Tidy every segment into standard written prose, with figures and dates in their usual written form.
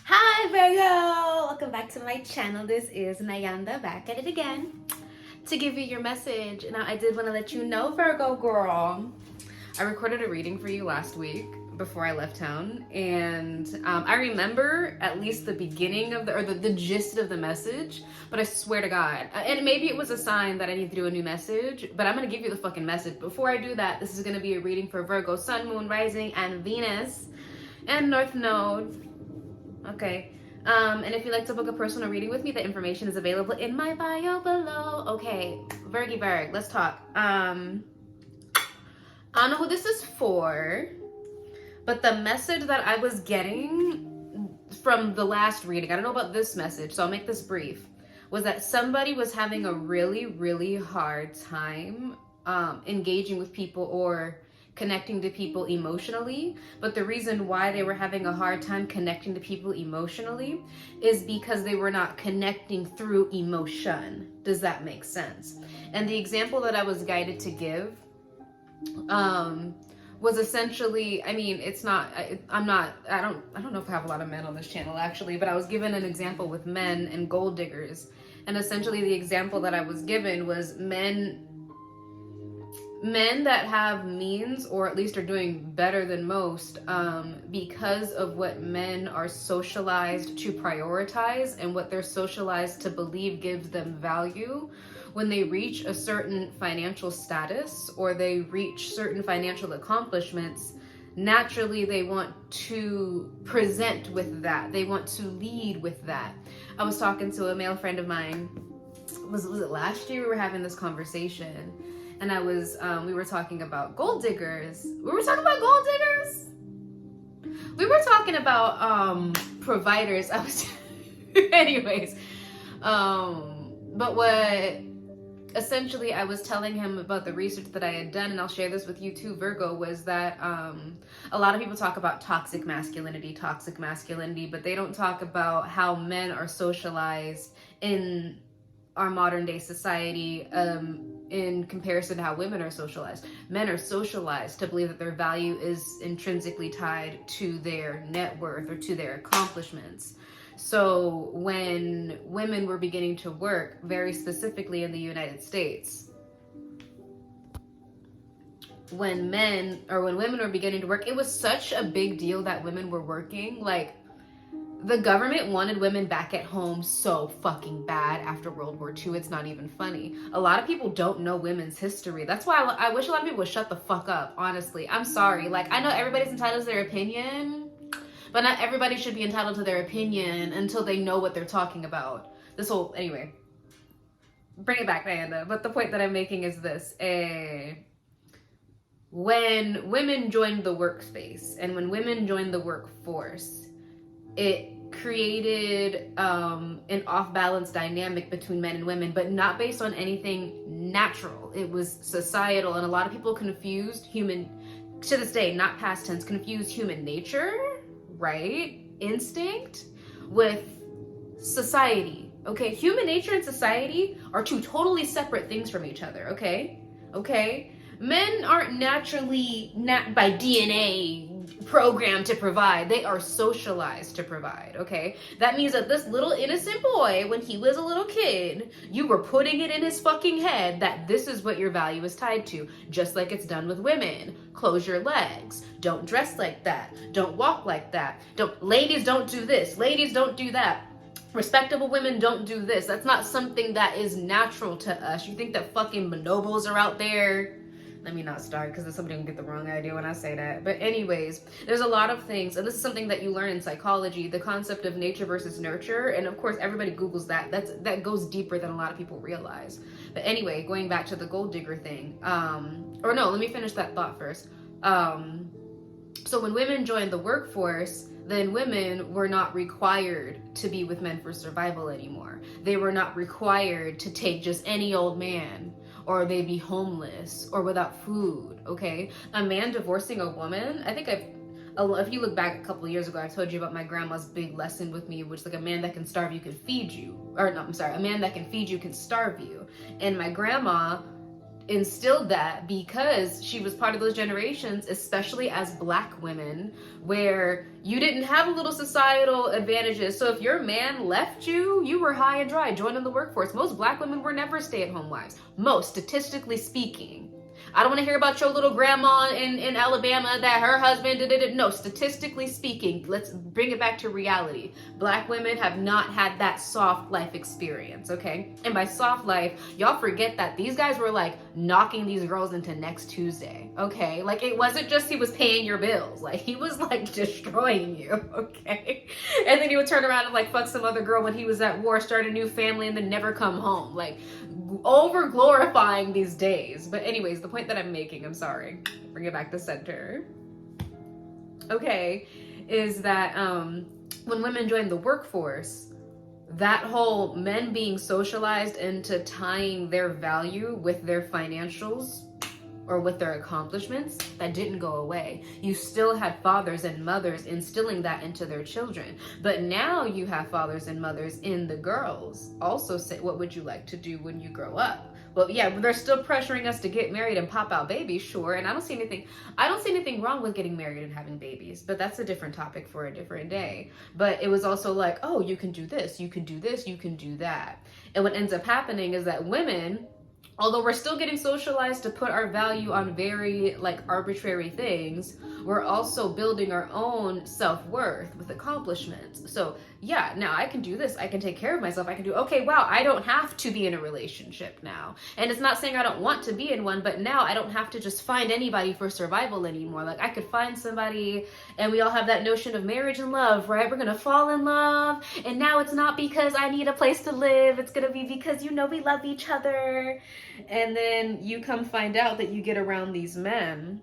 Hi Virgo! Welcome back to my channel. This is Nayanda back at it again to give you your message. Now I did want to let you know, Virgo girl, I recorded a reading for you last week before I left town, and I remember at least the beginning of the gist of the message, but I swear to God, and maybe it was a sign that I need to do a new message, but I'm going to give you the fucking message. Before I do that, this is going to be a reading for Virgo, Sun, Moon, Rising, and Venus, and North Node. Okay. And if you'd like to book a personal reading with me, the information is available in my bio below. Okay, Virgy Virg, let's talk. I don't know who this is for, but the message that I was getting from the last reading, I don't know about this message, so I'll make this brief, was that somebody was having a really, really hard time engaging with people or connecting to people emotionally. But the reason why they were having a hard time connecting to people emotionally is because they were not connecting through emotion. Does that make sense? And the example that I was guided to give was essentially, I mean, it's not, I don't know if I have a lot of men on this channel actually, but I was given an example with men and gold diggers. And essentially the example that I was given was men that have means, or at least are doing better than most, because of what men are socialized to prioritize and what they're socialized to believe gives them value. When they reach a certain financial status or they reach certain financial accomplishments, naturally they want to present with that. They want to lead with that. I was talking to a male friend of mine, was it last year? We were having this conversation. And we were talking about gold diggers. We were talking about providers. Anyways. But what essentially I was telling him about the research that I had done, and I'll share this with you too, Virgo, was that a lot of people talk about toxic masculinity, but they don't talk about how men are socialized in our modern day society in comparison to how women are socialized. Men are socialized to believe that their value is intrinsically tied to their net worth or to their accomplishments. So when women were beginning to work, very specifically in the United States, when women were beginning to work, it was such a big deal that women were working. Like, the government wanted women back at home so fucking bad after World War II. It's not even funny. A lot of people don't know women's history. That's why I wish a lot of people would shut the fuck up, honestly. I'm sorry. Like, I know everybody's entitled to their opinion, but not everybody should be entitled to their opinion until they know what they're talking about. Anyway, bring it back, Diana. But the point that I'm making is this. When women joined the workspace and when women joined the workforce, it created an off-balance dynamic between men and women, but not based on anything natural. It was societal, and a lot of people confused to this day, not past tense, confuse human nature, right? Instinct with society, okay? Human nature and society are two totally separate things from each other, okay? Okay? Men aren't naturally, by DNA, programmed to provide. They are socialized to provide, okay? That means that this little innocent boy, when he was a little kid, you were putting it in his fucking head that this is what your value is tied to, just like it's done with women. Close your legs. Don't dress like that. Don't walk like that. Ladies don't do this. Ladies don't do that. Respectable women don't do this. That's not something that is natural to us. You think that fucking bonobos are out there? Let me not start, because somebody will get the wrong idea when I say that. But anyways, there's a lot of things, and this is something that you learn in psychology, the concept of nature versus nurture. And of course, everybody Googles that. That goes deeper than a lot of people realize. But anyway, going back to the gold digger thing. Or no, let me finish that thought first. So when women joined the workforce, then women were not required to be with men for survival anymore. They were not required to take just any old man, or they'd be homeless or without food, okay? A man divorcing a woman, I think if you look back a couple of years ago, I told you about my grandma's big lesson with me, which is like, a man that can starve you can feed you. Or no, I'm sorry, a man that can feed you can starve you. And my grandma instilled that because she was part of those generations, especially as Black women, where you didn't have little societal advantages. So if your man left you, you were high and dry, joining the workforce. Most Black women were never stay-at-home wives. Most, statistically speaking. I don't want to hear about your little grandma in Alabama that her husband did it. No, statistically speaking, let's bring it back to reality. Black women have not had that soft life experience, okay? And by soft life, y'all forget that these guys were like knocking these girls into next Tuesday, okay? Like it wasn't just he was paying your bills. Like he was like destroying you, okay? And then he would turn around and like fuck some other girl when he was at war, start a new family, and then never come home. Like over glorifying these days. But anyways, the point that I'm making, I'm sorry, bring it back to center, okay, is that when women join the workforce, that whole men being socialized into tying their value with their financials or with their accomplishments, that didn't go away. You still had fathers and mothers instilling that into their children. But now you have fathers and mothers in the girls also say, what would you like to do when you grow up? Well, yeah, they're still pressuring us to get married and pop out babies, sure. And I don't see anything wrong with getting married and having babies, but that's a different topic for a different day. But it was also like, oh, you can do this, you can do this, you can do that. And what ends up happening is that women, although we're still getting socialized to put our value on very like arbitrary things, we're also building our own self-worth with accomplishments. So yeah, now I can do this, I can take care of myself, I can do, okay, wow, I don't have to be in a relationship now. And it's not saying I don't want to be in one, but now I don't have to just find anybody for survival anymore. Like I could find somebody, and we all have that notion of marriage and love, right? We're gonna fall in love, and now it's not because I need a place to live, it's gonna be because, you know, we love each other. And then you come find out that you get around these men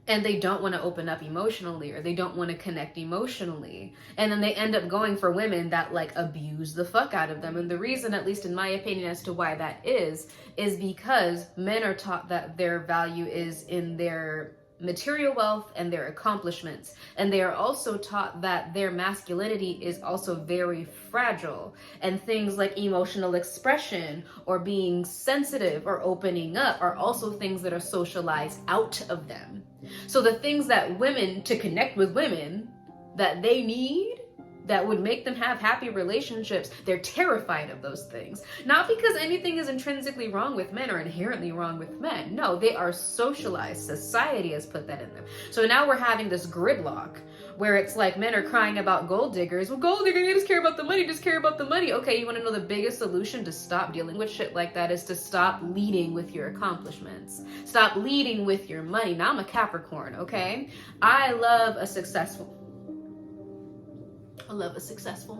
and they don't want to open up emotionally, or they don't want to connect emotionally. And then they end up going for women that like abuse the fuck out of them. And the reason, at least in my opinion, as to why that is because men are taught that their value is in their material wealth and their accomplishments. And they are also taught that their masculinity is also very fragile, and things like emotional expression or being sensitive or opening up are also things that are socialized out of them. So the things that women, to connect with women, that they need, that would make them have happy relationships, they're terrified of those things. Not because anything is intrinsically wrong with men or inherently wrong with men. No, they are socialized. Society has put that in them. So now we're having this gridlock where it's like men are crying about gold diggers. Well, gold digger, they just care about the money, just care about the money. Okay, you want to know the biggest solution to stop dealing with shit like that is to stop leading with your accomplishments. Stop leading with your money. Now I'm a Capricorn, okay? I love a successful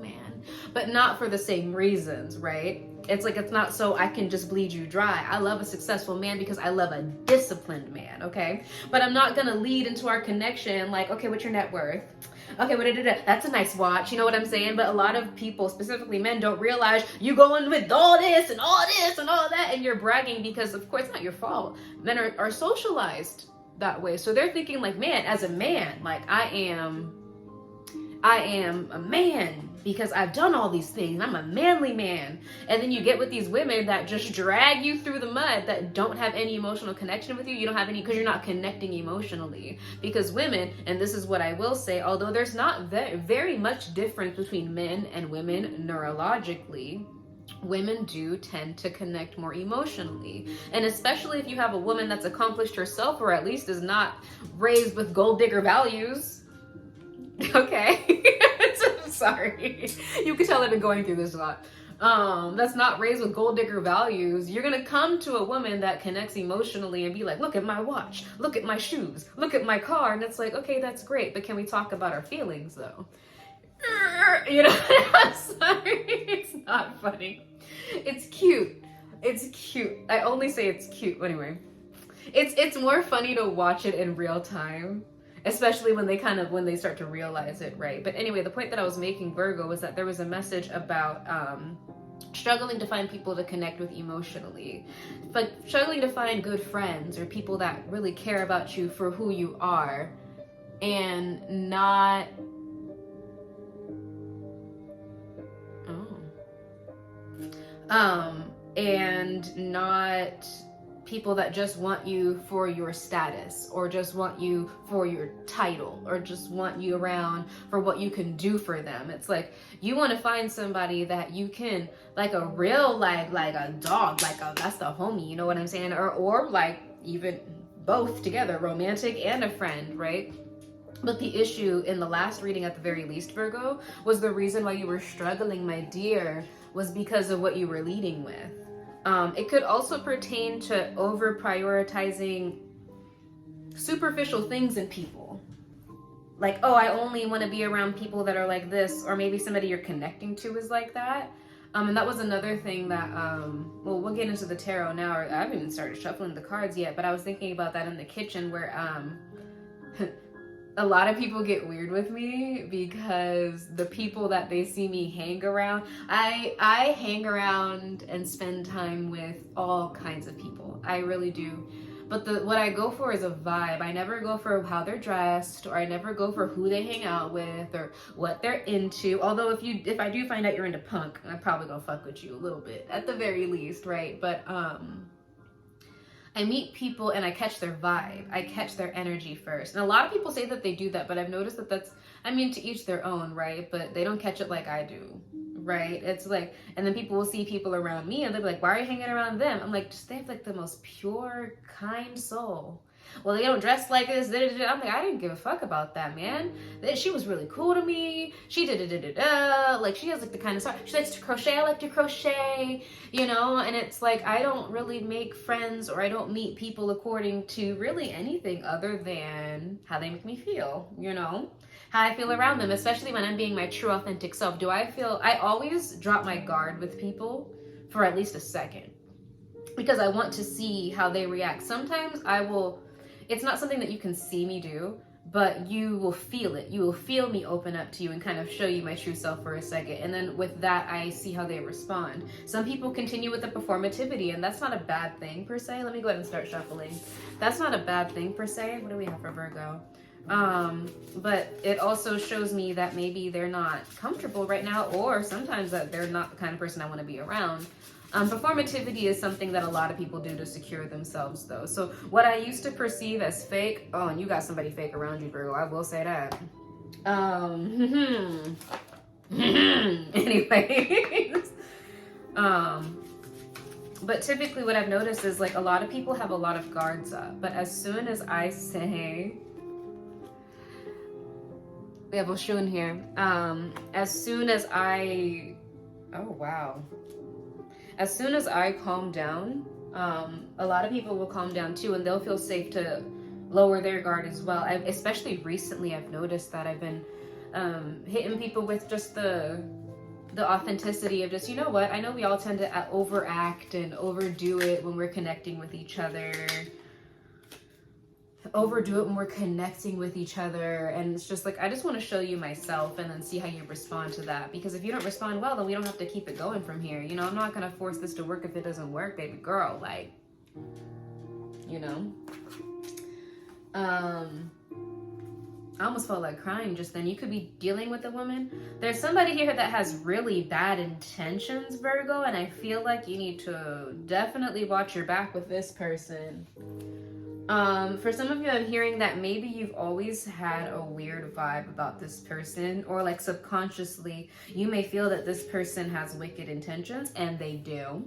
man, but not for the same reasons, right? It's like, it's not so I can just bleed you dry. I love a successful man because I love a disciplined man, okay? But I'm not gonna lead into our connection like, okay, what's your net worth? Okay, that's a nice watch, you know what I'm saying? But a lot of people, specifically men, don't realize you going with all this and all this and all that, and you're bragging because, of course, it's not your fault. Men are socialized that way. So they're thinking like, man, as a man, like I am a man because I've done all these things. I'm a manly man. And then you get with these women that just drag you through the mud, that don't have any emotional connection with you. You don't have any, because you're not connecting emotionally. Because women, and this is what I will say, although there's not very much difference between men and women neurologically, women do tend to connect more emotionally. And especially if you have a woman that's accomplished herself, or at least is not raised with gold digger values. Okay. Sorry. You can tell I've been going through this a lot. That's not raised with gold digger values. You're gonna come to a woman that connects emotionally and be like, look at my watch, look at my shoes, look at my car. And it's like, okay, that's great, but can we talk about our feelings though? You know, I'm sorry. It's not funny. It's cute. It's cute. I only say it's cute. Anyway, it's more funny to watch it in real time. Especially when they start to realize it, right? But anyway, the point that I was making, Virgo, was that there was a message about struggling to find people to connect with emotionally, but struggling to find good friends or people that really care about you for who you are, and not people that just want you for your status, or just want you for your title, or just want you around for what you can do for them. It's like, you want to find somebody that you can, like a real, like a dog, like a, that's the homie, you know what I'm saying? Or like even both together, romantic and a friend, right? But the issue in the last reading, at the very least, Virgo, was the reason why you were struggling, my dear, was because of what you were leading with. It could also pertain to over prioritizing superficial things in people. Like, oh, I only want to be around people that are like this, or maybe somebody you're connecting to is like that. And that was another thing that, well, we'll get into the tarot now. I haven't even started shuffling the cards yet, but I was thinking about that in the kitchen where, a lot of people get weird with me because the people that they see me hang around, I hang around and spend time with all kinds of people. I really do. But what I go for is a vibe. I never go for how they're dressed, or I never go for who they hang out with, or what they're into. Although if I do find out you're into punk, I'm probably gonna fuck with you a little bit, at the very least, right? But I meet people and I catch their vibe. I catch their energy first. And a lot of people say that they do that, but I've noticed that that's, I mean, to each their own, right? But they don't catch it like I do, right? It's like, and then people will see people around me and they'll be like, why are you hanging around them? I'm like, just, they have like the most pure, kind soul. Well, they don't dress like this. I'm like, I didn't give a fuck about that, man. She was really cool to me. She like, she has like the kind of stuff. She likes to crochet. I like to crochet, you know. And it's like, I don't really make friends, or I don't meet people according to really anything other than how they make me feel, you know, how I feel around them, especially when I'm being my true authentic self. I always drop my guard with people for at least a second, because I want to see how they react. Sometimes it's not something that you can see me do, but you will feel it. You will feel me open up to you and kind of show you my true self for a second. And then with that, I see how they respond. Some people continue with the performativity, and that's not a bad thing per se. Let me go ahead and start shuffling. That's not a bad thing per se. What do we have for Virgo? But it also shows me that maybe they're not comfortable right now, or sometimes that they're not the kind of person I want to be around. Performativity is something that a lot of people do to secure themselves, though. So what I used to perceive as fake, oh, and you got somebody fake around you, Virgo, I will say that. Anyways, but typically what I've noticed is, like, a lot of people have a lot of guards up, but as soon as I say, we have a shoe in here, as soon as I, oh wow. As soon as I calm down, a lot of people will calm down too, and they'll feel safe to lower their guard as well. Especially recently, I've noticed that I've been hitting people with just the authenticity of just, you know what, I know we all tend to overact and overdo it when we're connecting with each other. Overdo it when we're connecting with each other, and it's just like, I just want to show you myself and then see how you respond to that, because if you don't respond well, then we don't have to keep it going from here, you know. I'm not gonna force this to work if it doesn't work, baby girl, like, you know. I almost felt like crying just then. You could be dealing with a woman. There's somebody here that has really bad intentions, Virgo, and I feel like you need to definitely watch your back with this person. For some of you, I'm hearing that maybe you've always had a weird vibe about this person, or like subconsciously, you may feel that this person has wicked intentions, and they do.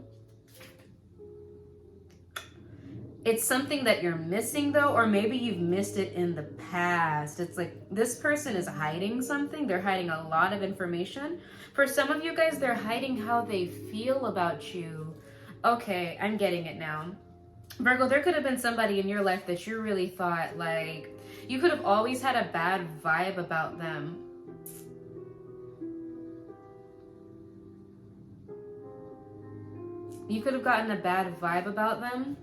It's something that you're missing though, or maybe you've missed it in the past. It's like this person is hiding something. They're hiding a lot of information. For some of you guys, they're hiding how they feel about you. Okay, I'm getting it now. Virgo, there could have been somebody in your life that you really thought, like, you could have always had a bad vibe about them. You could have gotten a bad vibe about them.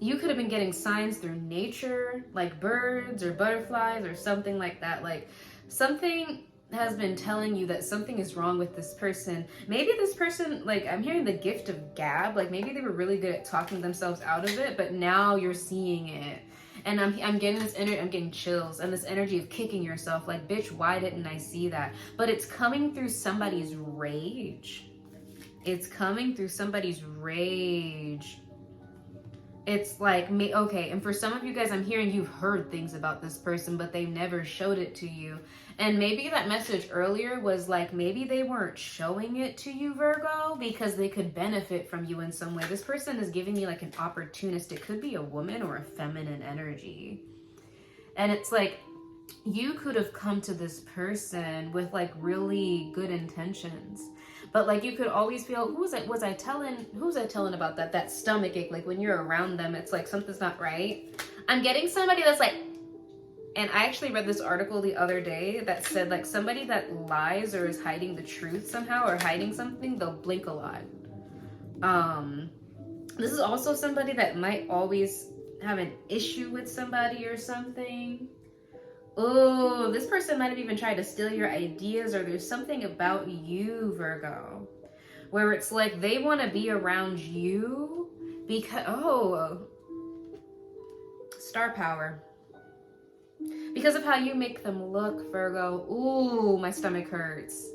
You could have been getting signs through nature, like birds or butterflies or something like that. Like, something has been telling you that something is wrong with this person. Maybe this person, like, I'm hearing the gift of gab. Like, maybe they were really good at talking themselves out of it, but now you're seeing it. And I'm getting this energy, I'm getting chills, and this energy of kicking yourself. Like, bitch, why didn't I see that? But it's coming through somebody's rage. It's coming through somebody's rage. it's like, okay, and for some of you guys, I'm hearing you've heard things about this person, but they never showed it to you. And maybe that message earlier was like, maybe they weren't showing it to you, Virgo, because they could benefit from you in some way. This person is giving me like an opportunist. It could be a woman or a feminine energy. And it's like, you could have come to this person with like really good intentions. But like, you could always feel, who's I telling about that stomach ache? Like when you're around them, it's like something's not right. I'm getting somebody that's like, and I actually read this article the other day that said like somebody that lies or is hiding the truth somehow or hiding something, they'll blink a lot. This is also somebody that might always have an issue with somebody or something. Oh, this person might have even tried to steal your ideas, or there's something about you, Virgo, where it's like they want to be around you because, star power. Because of how you make them look, Virgo. Ooh, my stomach hurts.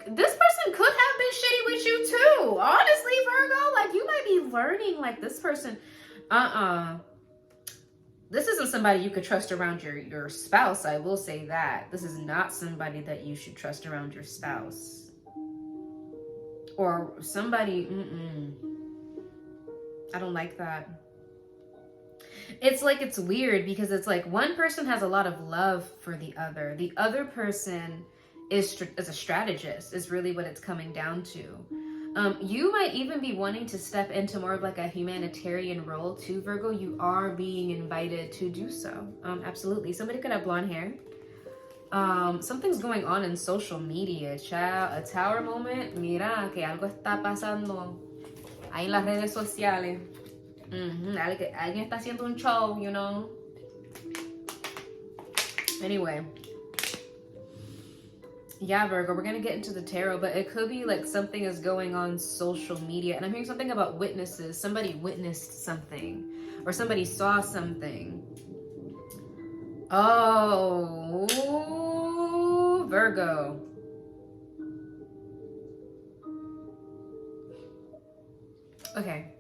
This person could have been shitty with you too. Honestly, Virgo, like you might be learning like this person. This isn't somebody you could trust around your spouse. I will say that. This is not somebody that you should trust around your spouse. Or somebody, I don't like that. It's like, it's weird because it's like one person has a lot of love for the other. The other person is a strategist, is really what it's coming down to. You might even be wanting to step into more of like a humanitarian role too, Virgo. You are being invited to do so. Absolutely. Somebody could have blonde hair. Something's going on in social media, child. A tower moment. Mira, que algo está pasando ahí en las redes sociales. Alguien está haciendo un show, you know. Anyway. Yeah, Virgo, we're going to get into the tarot, but it could be like something is going on social media. And I'm hearing something about witnesses. Somebody witnessed something or somebody saw something. Oh, Virgo. Okay.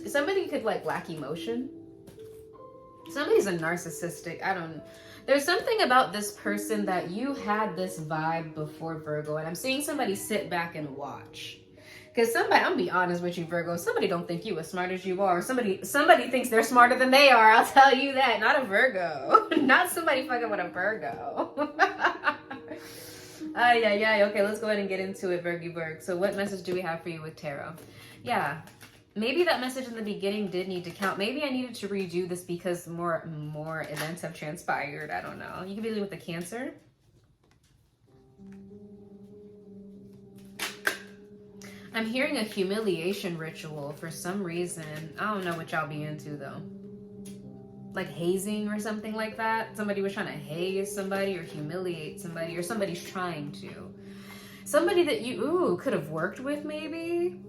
Somebody could like lack emotion. Somebody's a narcissistic. There's something about this person that you had this vibe before, Virgo, and I'm seeing somebody sit back and watch. Because I'm gonna be honest with you, Virgo, somebody don't think you as smart as you are. Somebody thinks they're smarter than they are, I'll tell you that. Not a Virgo. Not somebody fucking with a Virgo. Okay, let's go ahead and get into it, Virgo. So what message do we have for you with tarot? Yeah. Maybe that message in the beginning did need to count. Maybe I needed to redo this because more events have transpired. I don't know. You can be dealing with the Cancer. I'm hearing a humiliation ritual for some reason. I don't know what y'all be into though. Like hazing or something like that. Somebody was trying to haze somebody or humiliate somebody, or somebody's trying to. Somebody that you could have worked with maybe.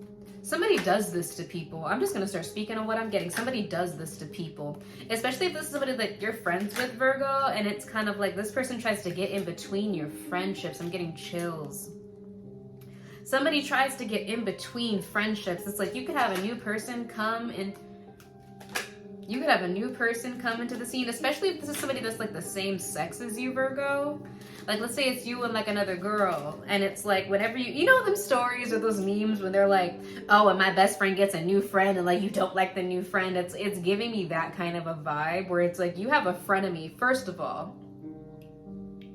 Somebody does this to people. I'm just going to start speaking on what I'm getting. Somebody does this to people. Especially if this is somebody that you're friends with, Virgo, and it's kind of like this person tries to get in between your friendships. I'm getting chills. Somebody tries to get in between friendships. It's like you could have a new person come into the scene, especially if this is somebody that's like the same sex as you, Virgo. Like, let's say it's you and like another girl, and it's like whenever you know them stories or those memes when they're like, oh, and my best friend gets a new friend and like you don't like the new friend. It's giving me that kind of a vibe where it's like you have a frenemy, first of all.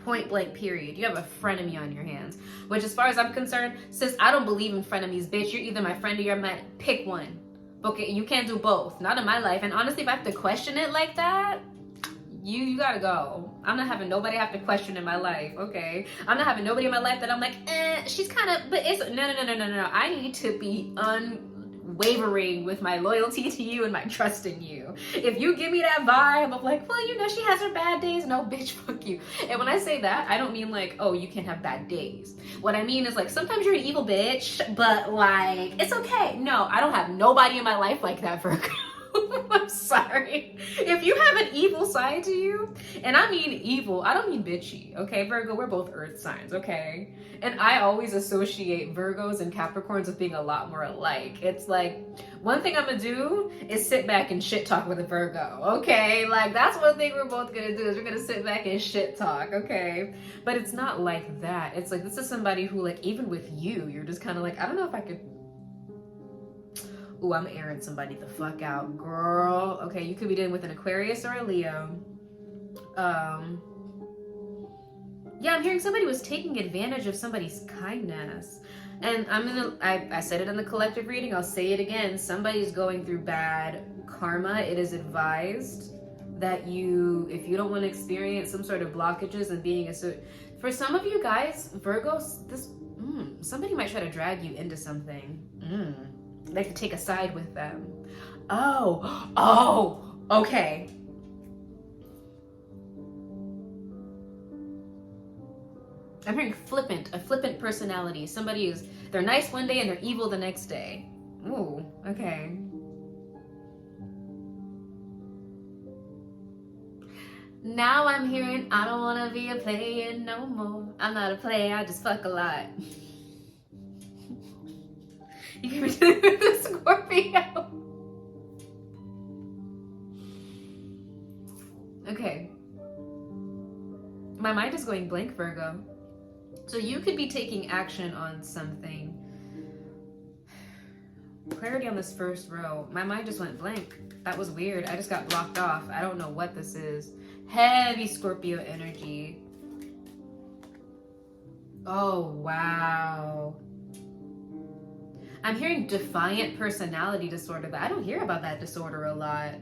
Point blank period. You have a frenemy on your hands. Which as far as I'm concerned, sis, I don't believe in frenemies, bitch. You're either my friend or you're my pick one. Okay, you can't do both. Not in my life. And honestly, if I have to question it like that, you gotta go. I'm not having nobody have to question in my life, okay? I'm not having nobody in my life that I'm like, she's kind of, but it's, no. I need to be unwavering with my loyalty to you and my trust in you. If you give me that vibe of like, well, you know, she has her bad days. No, bitch, fuck you. And when I say that, I don't mean like, oh, you can't have bad days. What I mean is like, sometimes you're an evil bitch, but like, it's okay. No, I don't have nobody in my life like that, Virgo. I'm sorry. If you have an evil side to you, and I mean evil, I don't mean bitchy, okay, Virgo? We're both earth signs, okay? And I always associate Virgos and Capricorns with being a lot more alike. It's like, one thing I'm gonna do is sit back and shit talk with a Virgo, okay? Like, that's one thing we're both gonna do, is we're gonna sit back and shit talk, okay? But it's not like that. It's like, this is somebody who, like, even with you, you're just kind of like, I don't know if I could. Ooh, I'm airing somebody the fuck out, girl. Okay, you could be dealing with an Aquarius or a Leo. Yeah, I'm hearing somebody was taking advantage of somebody's kindness. And I said it in the collective reading, I'll say it again. Somebody's going through bad karma. It is advised that if you don't want to experience some sort of blockages and being for some of you guys, Virgos, somebody might try to drag you into something. Like to take a side with them. Oh, okay. I'm hearing a flippant personality. They're nice one day and they're evil the next day. Ooh, okay. Now I'm hearing, I don't want to be a player no more. I'm not a player, I just fuck a lot. You can be dealing with a Scorpio. Okay. My mind is going blank, Virgo. So you could be taking action on something. Clarity on this first row. My mind just went blank. That was weird. I just got blocked off. I don't know what this is. Heavy Scorpio energy. Oh, wow. I'm hearing defiant personality disorder, but I don't hear about that disorder a lot.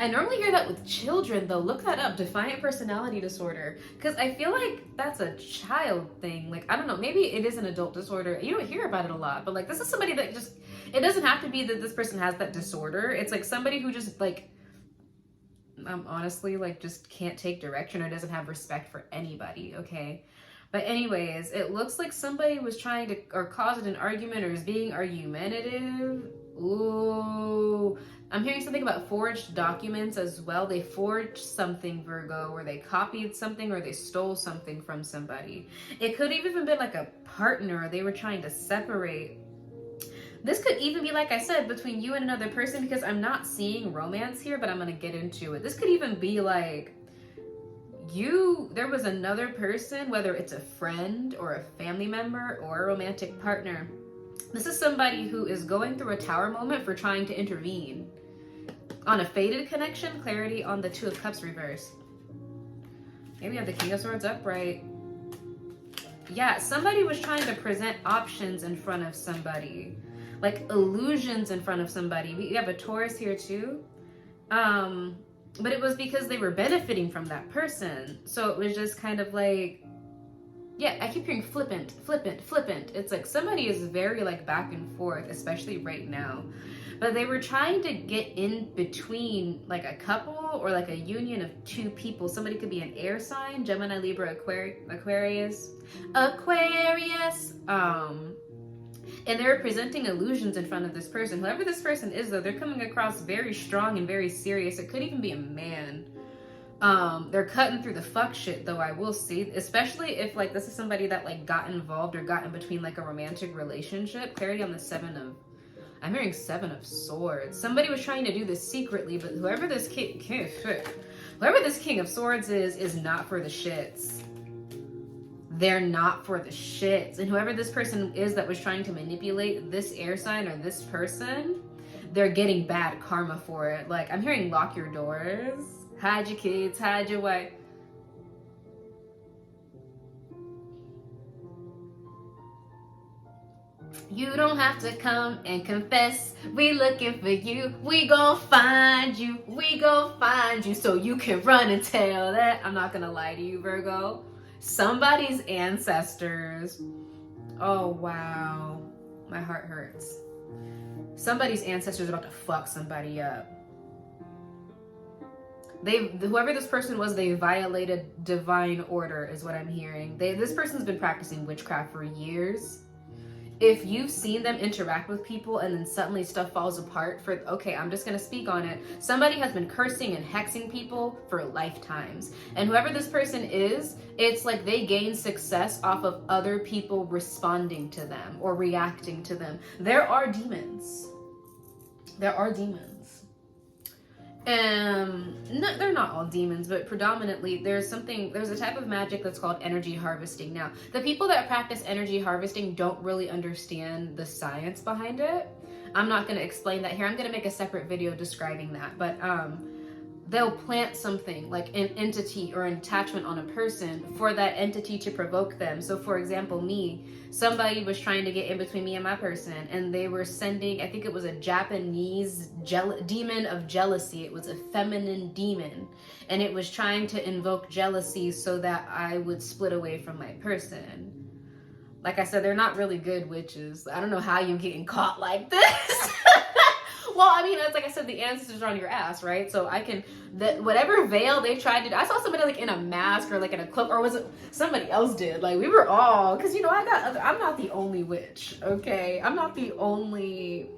I normally hear that with children, though. Look that up, defiant personality disorder. Because I feel like that's a child thing. Like, I don't know, maybe it is an adult disorder. You don't hear about it a lot, but like, this is somebody that just, it doesn't have to be that this person has that disorder. It's like somebody who just like, honestly, like just can't take direction or doesn't have respect for anybody, okay? But anyways, it looks like somebody was trying to, or caused an argument or is being argumentative. Ooh. I'm hearing something about forged documents as well. They forged something, Virgo, or they copied something or they stole something from somebody. It could have even been like a partner they were trying to separate. This could even be, like I said, between you and another person, because I'm not seeing romance here, but I'm going to get into it. This could even be like, there was another person, whether it's a friend or a family member or a romantic partner. This is somebody who is going through a tower moment for trying to intervene. On a fated connection, clarity on the Two of Cups reverse. Maybe I have the King of Swords upright. Yeah, somebody was trying to present options in front of somebody. Like illusions in front of somebody. We have a Taurus here too. But it was because they were benefiting from that person. So it was just kind of like, yeah, I keep hearing flippant. It's like somebody is very like back and forth, especially right now. But they were trying to get in between like a couple or like a union of two people. Somebody could be an air sign, Gemini, Libra, Aquarius. And they're presenting illusions in front of this person. Whoever this person is, though, they're coming across very strong and very serious. It could even be a man. They're cutting through the fuck shit, though, I will say. Especially if, like, this is somebody that, like, got involved or got in between, like, a romantic relationship. Clarity on the I'm hearing 7 of Swords. Somebody was trying to do this secretly, but whoever this King of Swords is not for the shits. They're not for the shits. And whoever this person is that was trying to manipulate this air sign or this person, they're getting bad karma for it. Like, I'm hearing lock your doors, hide your kids, hide your wife. You don't have to come and confess. We looking for you. We gon' find you. We gon' find you so you can run and tell that. I'm not gonna lie to you, Virgo. Somebody's ancestors. Oh, wow. My heart hurts. Somebody's ancestors about to fuck somebody up. Whoever this person was, they violated divine order is what I'm hearing. This person's been practicing witchcraft for years. if you've seen them interact with people and then suddenly stuff falls apart for, okay, I'm just going to speak on it. Somebody has been cursing and hexing people for lifetimes. And whoever this person is, it's like they gain success off of other people responding to them or reacting to them. There are demons. There are demons. No, they're not all demons, but predominantly there's a type of magic that's called energy harvesting. Now, the people that practice energy harvesting don't really understand the science behind it. I'm not going to explain that here. I'm going to make a separate video describing that, but they'll plant something like an entity or an attachment on a person for that entity to provoke them. So for example, somebody was trying to get in between me and my person, and they were sending, I think it was a Japanese demon of jealousy. It was a feminine demon, and it was trying to invoke jealousy so that I would split away from my person. Like I said, they're not really good witches. I don't know how you're getting caught like this. Well, I mean, it's like I said, the ancestors are on your ass, right? So whatever veil they tried to, I saw somebody like in a mask or like in a cloak, or was it somebody else did? Like we were all, because I'm not the only witch, okay? I'm not the only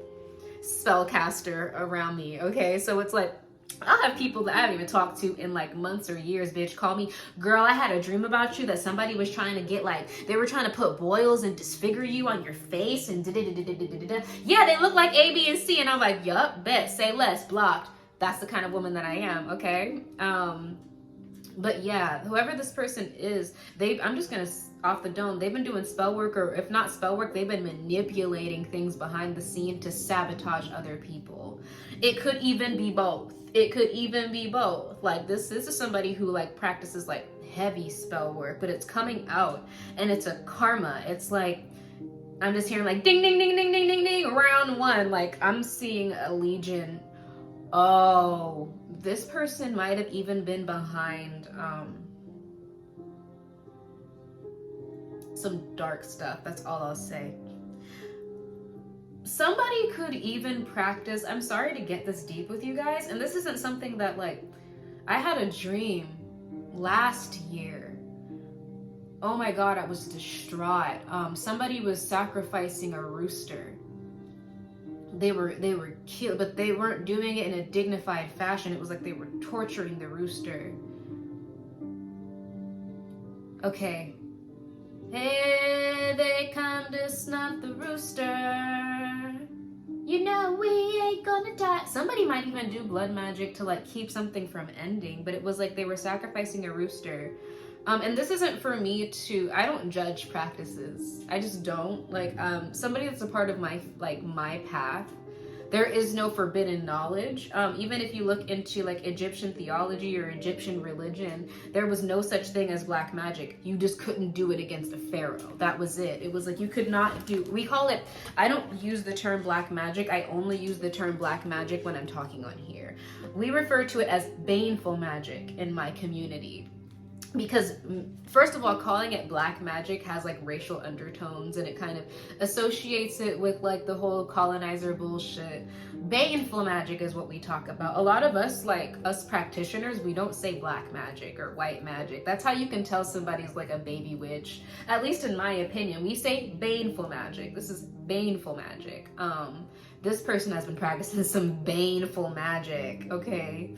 spellcaster around me, okay? So it's like, I'll have people that I haven't even talked to in like months or years, bitch, call me, girl, I had a dream about you that somebody was trying to get, like, they were trying to put boils and disfigure you on your face and yeah, they look like A, B, and C. And I'm like, yup, bet, say less, blocked. That's the kind of woman that I am, okay? But yeah, whoever this person is, I'm just gonna off the dome, they've been doing spell work, or if not spell work, they've been manipulating things behind the scene to sabotage other people. It could even be both. Like this is somebody who like practices like heavy spell work, but it's coming out and it's a karma. It's like, I'm just hearing like ding, ding, ding, ding, ding, ding, ding, round one. Like I'm seeing a legion. Oh, this person might have even been behind some dark stuff. That's all I'll say. Somebody could even practice, I'm sorry to get this deep with you guys, and this isn't something that, like, I had a dream last year. Oh my God, I was distraught. Somebody was sacrificing a rooster. They were killed, but they weren't doing it in a dignified fashion. It was like they were torturing the rooster. Okay. Here they come to snuff the rooster. You know we ain't gonna die. Somebody might even do blood magic to like keep something from ending, but it was like they were sacrificing a rooster. And this isn't for me I don't judge practices. I just don't. Like, somebody that's a part of my path, there is no forbidden knowledge. Even if you look into like Egyptian theology or Egyptian religion, there was no such thing as black magic. You just couldn't do it against a pharaoh. That was it. It was like you could not do, we call it, I don't use the term black magic. I only use the term black magic when I'm talking on here. We refer to it as baneful magic in my community. Because first of all, calling it black magic has like racial undertones, and it kind of associates it with like the whole colonizer bullshit. Baneful magic is what we talk about. A lot of us, like us practitioners, we don't say black magic or white magic. That's how you can tell somebody's like a baby witch. At least in my opinion, we say baneful magic. This is baneful magic. This person has been practicing some baneful magic, okay?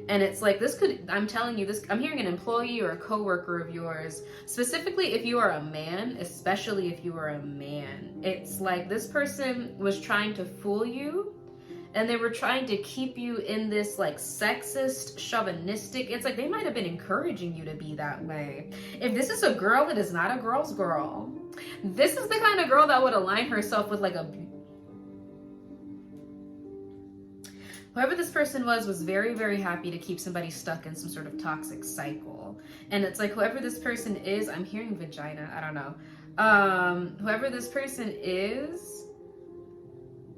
And it's like, I'm telling you this, I'm hearing an employee or a coworker of yours, specifically if you are a man, especially if you are a man, it's like this person was trying to fool you, and they were trying to keep you in this like sexist, chauvinistic, it's like they might have been encouraging you to be that way. If this is a girl that is not a girl's girl, this is the kind of girl that would align herself with like whoever this person was very, very happy to keep somebody stuck in some sort of toxic cycle. And it's like, whoever this person is, I'm hearing vagina, I don't know. Whoever this person is,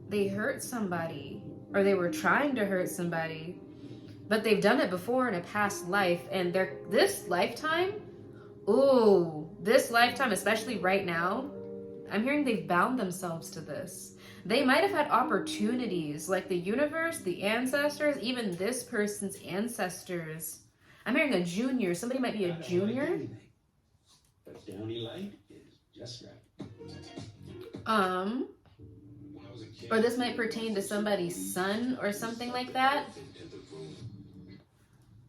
they hurt somebody, or they were trying to hurt somebody, but they've done it before in a past life, and this lifetime, especially right now, I'm hearing they've bound themselves to this. They might have had opportunities, like the universe, the ancestors, even this person's ancestors. I'm hearing a junior. Somebody might be a junior. But Downy Light is just right. Or this might pertain to somebody's son or something like that.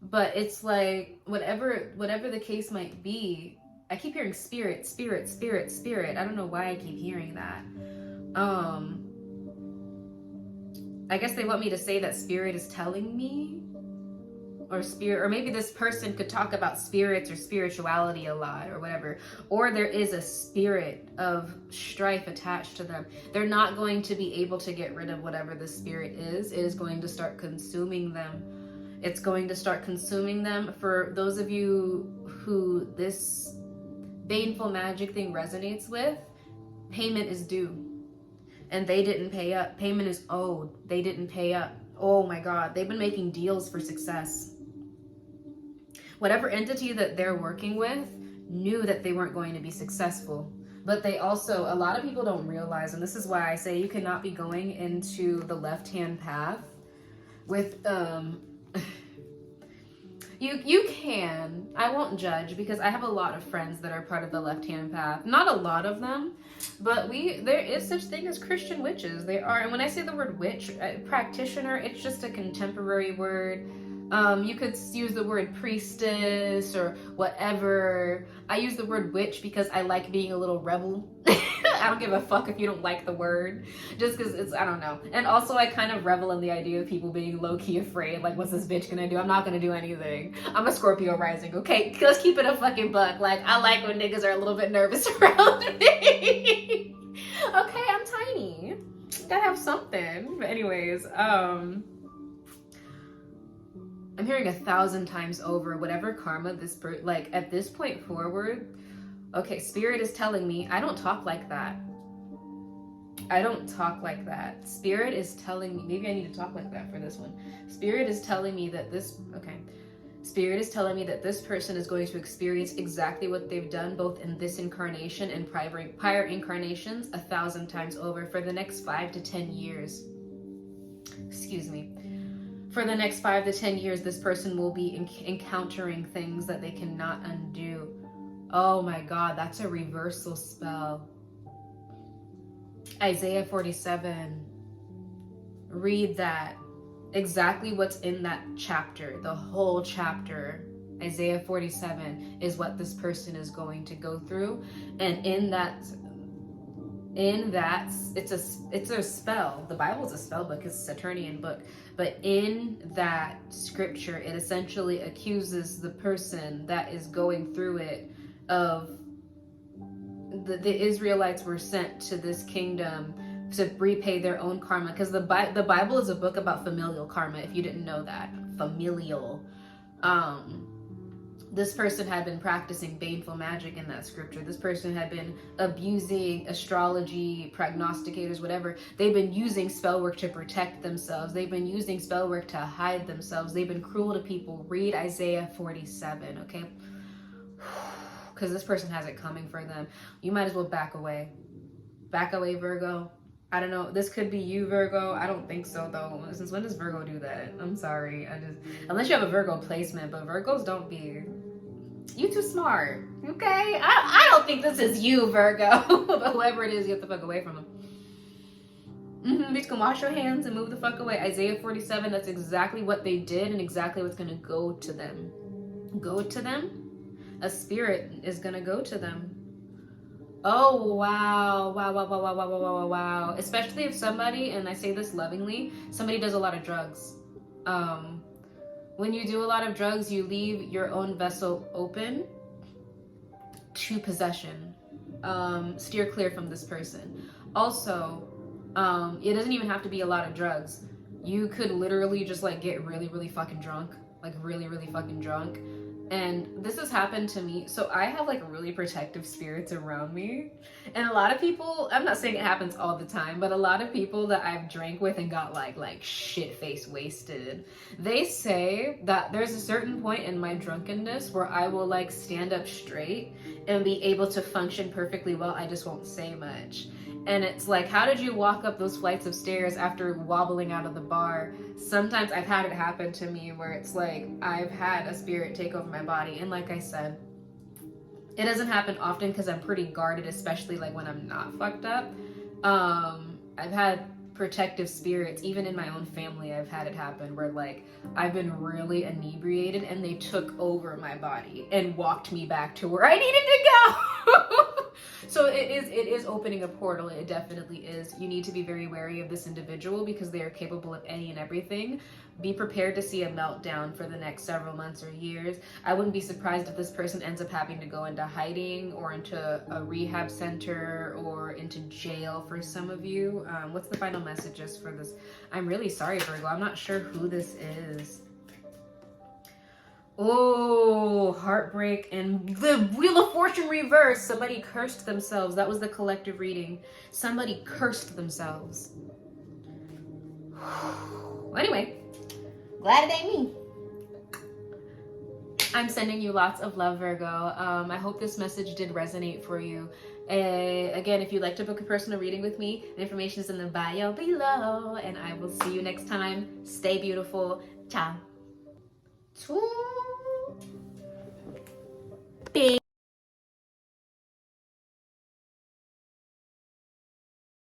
But it's like, whatever the case might be, I keep hearing spirit, spirit, spirit, spirit. I don't know why I keep hearing that. I guess they want me to say that spirit is telling me, or spirit, or maybe this person could talk about spirits or spirituality a lot or whatever, or there is a spirit of strife attached to them. They're not going to be able to get rid of whatever the spirit is. It is going to start consuming them. It's going to start consuming them. For those of you who this baneful magic thing resonates with, payment is due. And they didn't pay up. Payment is owed. They didn't pay up. Oh my God. They've been making deals for success. Whatever entity that they're working with knew that they weren't going to be successful. But they also, a lot of people don't realize, and this is why I say you cannot be going into the left-hand path with, you can. I won't judge, because I have a lot of friends that are part of the left-hand path. Not a lot of them, but there is such thing as Christian witches. They are, and when I say the word witch, practitioner, it's just a contemporary word. You could use the word priestess or whatever. I use the word witch because I like being a little rebel. I don't give a fuck if you don't like the word, just because it's, I don't know. And also I kind of revel in the idea of people being low-key afraid, like, what's this bitch gonna do? I'm not gonna do anything. I'm a Scorpio rising, okay? Let's keep it a fucking buck. Like, I like when niggas are a little bit nervous around me. Okay, I'm tiny. Gotta have something. But anyways, I'm hearing 1,000 times over, whatever karma this like at this point forward, okay, spirit is telling me I don't talk like that. I don't talk like that. Spirit is telling me, maybe I need to talk like that for this one. Spirit is telling me that Spirit is telling me that this person is going to experience exactly what they've done both in this incarnation and prior incarnations 1,000 times over for the next 5 to 10 years. Excuse me. For the next 5 to 10 years, this person will be encountering things that they cannot undo. Oh my God, that's a reversal spell. Isaiah 47. Read that. Exactly what's in that chapter, the whole chapter. Isaiah 47 is what this person is going to go through. And in that it's a spell. The Bible is a spell book, it's a Saturnian book. But in that scripture, it essentially accuses the person that is going through it of the Israelites were sent to this kingdom to repay their own karma. Because the Bible is a book about familial karma, if you didn't know that. Familial. This person had been practicing baneful magic in that scripture. This person had been abusing astrology, prognosticators, whatever. They've been using spell work to protect themselves. They've been using spell work to hide themselves. They've been cruel to people. Read Isaiah 47, okay? Because this person has it coming for them. You might as well back away. Back away, Virgo. I don't know. This could be you, Virgo. I don't think so, though. Since when does Virgo do that? I'm sorry. Unless you have a Virgo placement, but Virgos don't be. You too smart, okay? I don't think this is you, Virgo. But whoever it is, you have to fuck away from them. Bitch, can wash your hands and move the fuck away. Isaiah 47, that's exactly what they did and exactly what's going to go to them. Go to them? A spirit is going to go to them. Oh, wow. Wow. Especially if somebody, and I say this lovingly, somebody does a lot of drugs. When you do a lot of drugs, you leave your own vessel open to possession. Steer clear from this person. Also, it doesn't even have to be a lot of drugs. You could literally just like get really, really fucking drunk. Like really, really fucking drunk. And this has happened to me. So I have like really protective spirits around me. And a lot of people, I'm not saying it happens all the time, but a lot of people that I've drank with and got like shit-faced wasted, they say that there's a certain point in my drunkenness where I will like stand up straight and be able to function perfectly well. I just won't say much. And it's like, how did you walk up those flights of stairs after wobbling out of the bar? Sometimes I've had it happen to me where it's like, I've had a spirit take over my body. And like I said, it doesn't happen often because I'm pretty guarded, especially like when I'm not fucked up. I've had protective spirits, even in my own family. I've had it happen where like I've been really inebriated and they took over my body and walked me back to where I needed to go. So it is opening a portal. It definitely is. You need to be very wary of this individual because they are capable of any and everything. Be prepared to see a meltdown for the next several months or years. I wouldn't be surprised if this person ends up having to go into hiding or into a rehab center or into jail for some of you. What's the final messages for this? I'm really sorry, Virgo. I'm not sure who this is. Oh, heartbreak and the Wheel of Fortune reverse. Somebody cursed themselves. That was the collective reading. Somebody cursed themselves. Anyway, glad it ain't me. I'm sending you lots of love, Virgo. I hope this message did resonate for you. Again, if you'd like to book a personal reading with me, the information is in the bio below. And I will see you next time. Stay beautiful. Ciao. Bing.